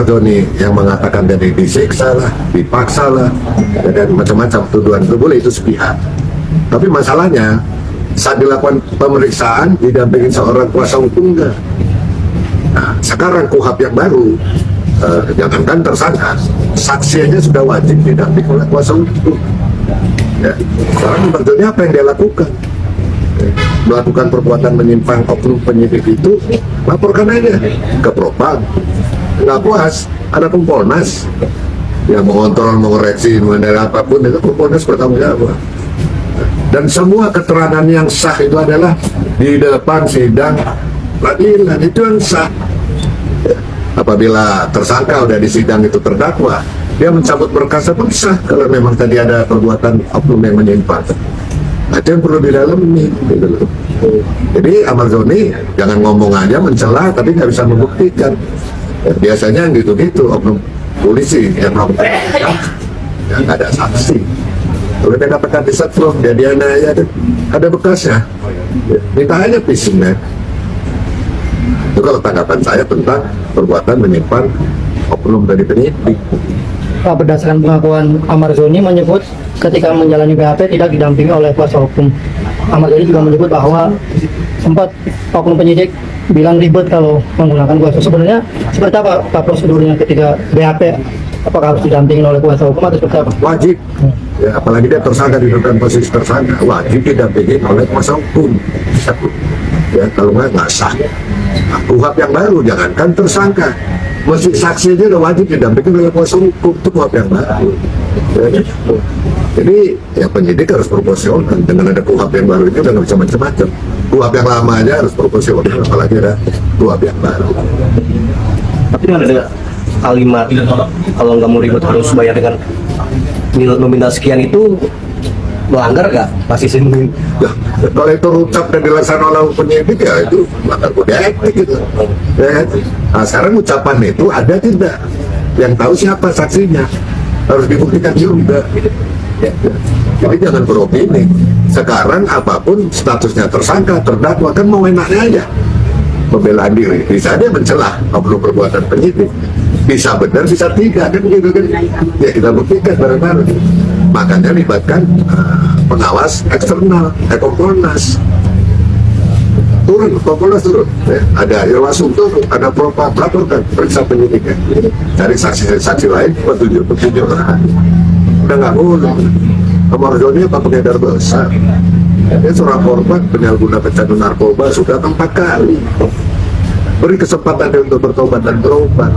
Joni yang mengatakan dia disiksa lah, dipaksa lah, dan macam-macam tuduhan itu boleh, itu sepihak. Tapi masalahnya saat dilakukan pemeriksaan didampingin seorang kuasa hukum enggak. Nah, sekarang KUHP yang baru, jangankan tersangka, saksi aja sudah wajib didamping oleh kuasa hukum. Ya, sekarang Joni apa yang dia lakukan? Melakukan perbuatan menyimpang oknum penyidik itu, laporkan aja ke Propam. Nggak puas, ada Kompolnas yang mengontrol, mengoreksi, mengenai apapun itu Kompolnas bertanggung jawab. Dan semua keterangan yang sah itu adalah di depan sidang pengadilan, itu yang sah. Apabila tersangka udah di sidang itu terdakwa, dia mencabut berkas pun sah kalau memang tadi ada perbuatan oknum yang menyimpang. Nah, itu yang perlu didalami gitu loh. Jadi Ahmad Joni jangan ngomong aja mencela tapi nggak bisa membuktikan. Ya, biasanya gitu-gitu oknum polisi yang melakukan yang ada saksi. Kalau dia dapatkan di setrum, dia ada bekasnya. Ya, minta aja pisingnya. Itu kalau tanggapan saya tentang perbuatan menyimpang oknum dari penyidik. Pak, berdasarkan pengakuan Ahmad Joni menyebut ketika menjalani BAP tidak didampingi oleh kuasa hukum. Ahmad Joni juga menyebut bahwa sempat oknum penyidik bilang ribet kalau menggunakan kuasa. Sebenarnya seperti apa Pak prosedurnya ketika BAP? Apakah harus didampingi oleh kuasa hukum atau seperti apa? Wajib. Ya, apalagi dia tersangka di dalam posisi tersangka, wajib didampingi oleh kuasa hukum. Ya, kalau nggak sah. Nah, KUHP yang baru, jangankan tersangka, mesti saksi aja udah wajib didampingi oleh kuasa hukum, itu KUHP yang baru. Ya, gitu. Jadi ya penyidik harus proporsional. Dengan ada KUHP yang baru ini udah nggak bisa macam-macam. KUHP yang lama aja harus proporsional, apalagi ada KUHP yang baru. Tapi dengan ada kalimat kalau nggak mau ribet harus bayar dengan nominal sekian, itu melanggar nggak pasti sih? Ya, kalau itu ucap dan dilaksanakan oleh penyidik ya itu melanggar kode etik gitu. Ya, kan? Nah, sekarang ucapan itu ada tidak? Yang tahu siapa saksinya, harus dibuktikan juga. Ya. Jadi jangan beropini. Sekarang apapun statusnya tersangka, terdakwa, kan mau enaknya aja pembelaan diri. Bisa dia mencela oknum perbuatan penyidik, bisa benar, bisa tidak, kan gitu kan. Ya kita buktikan bareng-bareng. Makanya libatkan pengawas eksternal, Kompolnas. Kompolnas turun. Ya, ada Irwasum turun, ada Propam laporkan, periksa penyidikan. Cari saksi-saksi lain, petunjuk. Udah nggak boleh. Ahmad Joni apa pengedar besar? Dia seorang korban penyalahguna pecandu narkoba sudah 4 kali. Beri kesempatan dia untuk bertobat dan berobat.